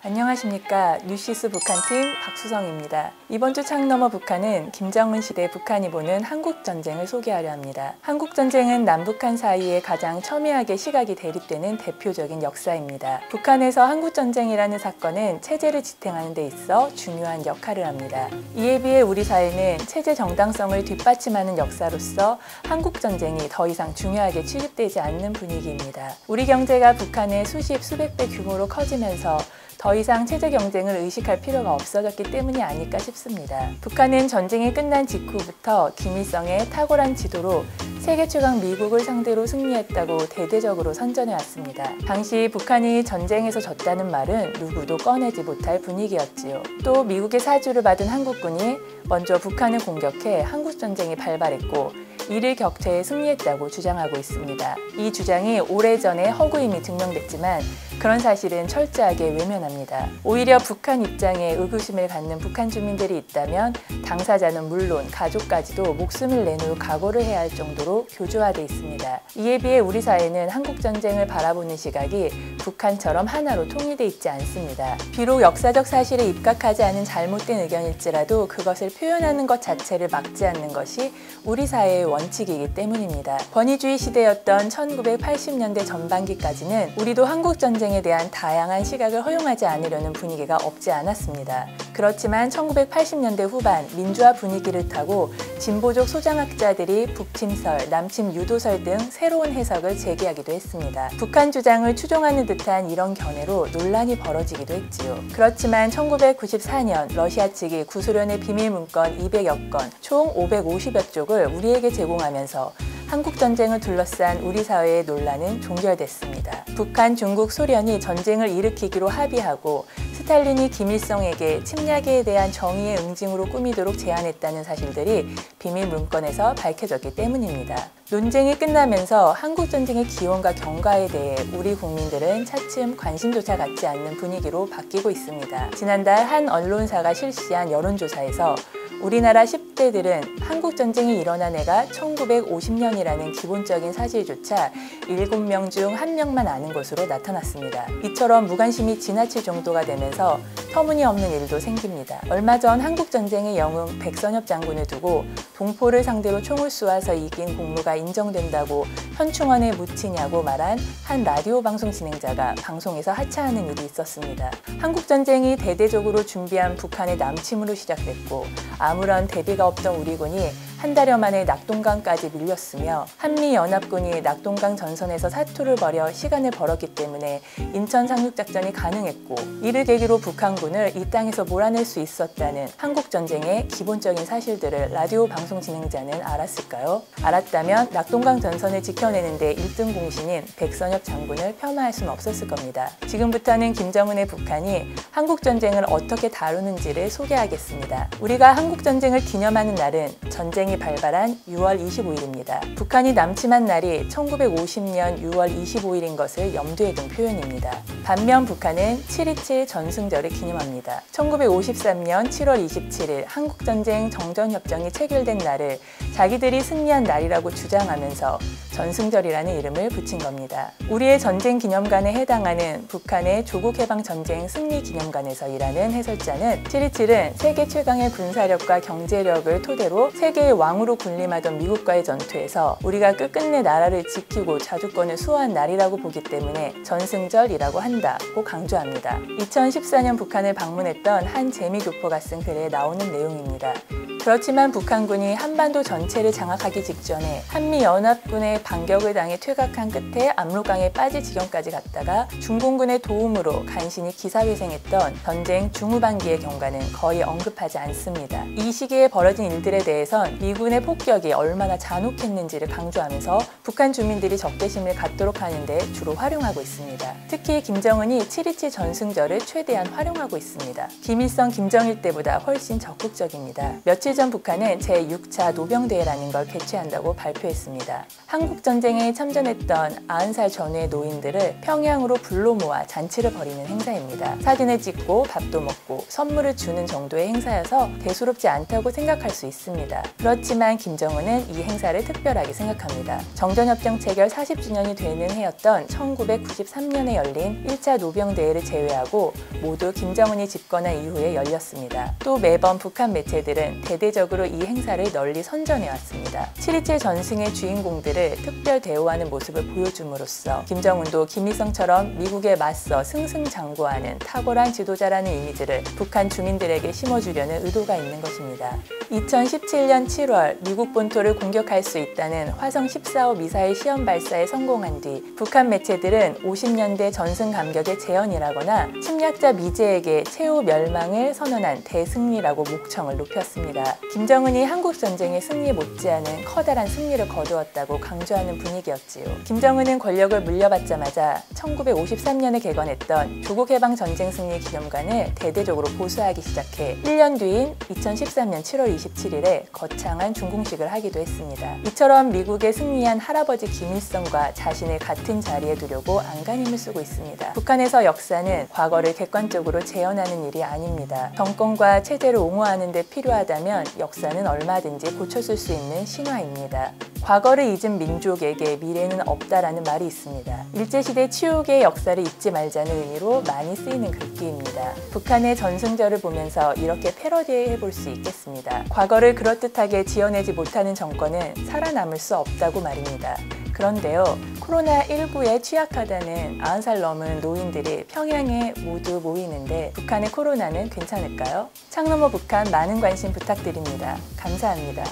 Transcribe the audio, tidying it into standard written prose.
안녕하십니까. 뉴시스 북한팀 박수성입니다. 이번 주 창너머 북한은 김정은 시대 북한이 보는 한국전쟁을 소개하려 합니다. 한국전쟁은 남북한 사이에 가장 첨예하게 시각이 대립되는 대표적인 역사입니다. 북한에서 한국전쟁이라는 사건은 체제를 지탱하는 데 있어 중요한 역할을 합니다. 이에 비해 우리 사회는 체제 정당성을 뒷받침하는 역사로서 한국전쟁이 더 이상 중요하게 취급되지 않는 분위기입니다. 우리 경제가 북한의 수십, 수백 배 규모로 커지면서 더 이상 체제 경쟁을 의식할 필요가 없어졌기 때문이 아닐까 싶습니다. 북한은 전쟁이 끝난 직후부터 김일성의 탁월한 지도로 세계 최강 미국을 상대로 승리했다고 대대적으로 선전해왔습니다. 당시 북한이 전쟁에서 졌다는 말은 누구도 꺼내지 못할 분위기였지요. 또 미국의 사주를 받은 한국군이 먼저 북한을 공격해 한국전쟁이 발발했고 이를 격퇴해 승리했다고 주장하고 있습니다. 이 주장이 오래전에 허구임이 증명됐지만 그런 사실은 철저하게 외면합니다. 오히려 북한 입장에 의구심을 갖는 북한 주민들이 있다면 당사자는 물론 가족까지도 목숨을 내놓을 각오를 해야 할 정도로 교조화되어 있습니다. 이에 비해 우리 사회는 한국전쟁을 바라보는 시각이 북한처럼 하나로 통일되어 있지 않습니다. 비록 역사적 사실에 입각하지 않은 잘못된 의견일지라도 그것을 표현하는 것 자체를 막지 않는 것이 우리 사회의 원칙이기 때문입니다. 권위주의 시대였던 1980년대 전반기까지는 우리도 한국전쟁에 대한 다양한 시각을 허용하지 않으려는 분위기가 없지 않았습니다. 그렇지만 1980년대 후반 민주화 분위기를 타고 진보적 소장학자들이 북침설, 남침 유도설 등 새로운 해석을 제기하기도 했습니다. 북한 주장을 추종하는 듯한 이런 견해로 논란이 벌어지기도 했지요. 그렇지만 1994년 러시아 측이 구소련의 비밀 문건 200여 건, 총 550여 쪽을 우리에게 제공하면서 한국전쟁을 둘러싼 우리 사회의 논란은 종결됐습니다. 북한, 중국, 소련이 전쟁을 일으키기로 합의하고 스탈린이 김일성에게 침략에 대한 정의의 응징으로 꾸미도록 제안했다는 사실들이 비밀 문건에서 밝혀졌기 때문입니다. 논쟁이 끝나면서 한국전쟁의 기원과 경과에 대해 우리 국민들은 차츰 관심조차 갖지 않는 분위기로 바뀌고 있습니다. 지난달 한 언론사가 실시한 여론조사에서 우리나라 10대들은 한국전쟁이 일어난 해가 1950년이라는 기본적인 사실조차 7명 중 1명만 아는 것으로 나타났습니다. 이처럼 무관심이 지나칠 정도가 되면서 터무니없는 일도 생깁니다. 얼마 전 한국전쟁의 영웅 백선엽 장군을 두고 동포를 상대로 총을 쏘아서 이긴 공로가 인정된다고 현충원에 묻히냐고 말한 한 라디오 방송 진행자가 방송에서 하차하는 일이 있었습니다. 한국전쟁이 대대적으로 준비한 북한의 남침으로 시작됐고 아무런 대비가 없던 우리 군이 한 달여 만에 낙동강까지 밀렸으며 한미연합군이 낙동강 전선에서 사투를 벌여 시간을 벌었기 때문에 인천 상륙작전이 가능했고 이를 계기로 북한군을 이 땅에서 몰아낼 수 있었다는 한국전쟁의 기본적인 사실들을 라디오 방송 진행자는 알았을까요? 알았다면 낙동강 전선을 지켜내는데 1등 공신인 백선엽 장군을 폄하할 수는 없었을 겁니다. 지금부터는 김정은의 북한이 한국전쟁을 어떻게 다루는지를 소개하겠습니다. 우리가 한국전쟁을 기념하는 날은 전쟁이 발발한 6월 25일입니다. 북한이 남침한 날이 1950년 6월 25일인 것을 염두에 둔 표현입니다. 반면 북한은 7.27 전승절을 기념합니다. 1953년 7월 27일 한국전쟁 정전협정이 체결된 날을 자기들이 승리한 날이라고 주장하면서 전승절이라는 이름을 붙인 겁니다. 우리의 전쟁기념관에 해당하는 북한의 조국해방전쟁 승리기념관에서 일하는 해설자는 7.27은 세계 최강의 군사력과 경제력을 토대로 세계의 왕으로 군림하던 미국과의 전투에서 우리가 끝끝내 나라를 지키고 자주권을 수호한 날이라고 보기 때문에 전승절이라고 한다고 강조합니다. 2014년 북한을 방문했던 한 재미교포가 쓴 글에 나오는 내용입니다. 그렇지만 북한군이 한반도 전체를 장악하기 직전에 한미연합군의 반격을 당해 퇴각한 끝에 압록강에 빠질 지경까지 갔다가 중공군의 도움으로 간신히 기사회생했던 전쟁 중후반기의 경과는 거의 언급하지 않습니다. 이 시기에 벌어진 일들에 대해선 미군의 폭격이 얼마나 잔혹했는지를 강조하면서 북한 주민들이 적개심을 갖도록 하는데 주로 활용하고 있습니다. 특히 김정은이 7.27 전승절을 최대한 활용하고 있습니다. 김일성, 김정일 때보다 훨씬 적극적입니다. 며칠 며칠 전 북한은 제6차 노병대회라는 걸 개최한다고 발표했습니다. 한국전쟁에 참전했던 90살 전후의 노인들을 평양으로 불러 모아 잔치를 벌이는 행사입니다. 사진을 찍고 밥도 먹고 선물을 주는 정도의 행사여서 대수롭지 않다고 생각할 수 있습니다. 그렇지만 김정은은 이 행사를 특별하게 생각합니다. 정전협정 체결 40주년이 되는 해였던 1993년에 열린 1차 노병대회를 제외하고 모두 김정은이 집권한 이후에 열렸습니다. 또 매번 북한 매체들은 대대적으로 이 행사를 널리 선전해왔습니다. 7.27 전승의 주인공들을 특별 대우하는 모습을 보여줌으로써 김정은도 김일성처럼 미국에 맞서 승승장구하는 탁월한 지도자라는 이미지를 북한 주민들에게 심어주려는 의도가 있는 것입니다. 2017년 7월 미국 본토를 공격할 수 있다는 화성 14호 미사일 시험 발사에 성공한 뒤 북한 매체들은 50년대 전승 감격의 재현이라거나 침략자 미제에게 최후 멸망을 선언한 대승리라고 목청을 높였습니다. 김정은이 한국전쟁의 승리 못지않은 커다란 승리를 거두었다고 강조하는 분위기였지요. 김정은은 권력을 물려받자마자 1953년에 개건했던 조국해방전쟁 승리 기념관을 대대적으로 보수하기 시작해 1년 뒤인 2013년 7월 27일에 거창한 준공식을 하기도 했습니다. 이처럼 미국의 승리한 할아버지 김일성과 자신을 같은 자리에 두려고 안간힘을 쓰고 있습니다. 북한에서 역사는 과거를 객관적으로 재현하는 일이 아닙니다. 정권과 체제를 옹호하는 데 필요하다면 역사는 얼마든지 고쳐줄 수 있는 신화입니다. 과거를 잊은 민족에게 미래는 없다라는 말이 있습니다. 일제시대 치욕의 역사를 잊지 말자는 의미로 많이 쓰이는 글귀입니다. 북한의 전승절을 보면서 이렇게 패러디해 볼 수 있겠습니다. 과거를 그럴듯하게 지어내지 못하는 정권은 살아남을 수 없다고 말입니다. 그런데요, 코로나19에 취약하다는 90살 넘은 노인들이 평양에 모두 모이는데 북한의 코로나는 괜찮을까요? 창너머 북한 많은 관심 부탁드립니다. 감사합니다.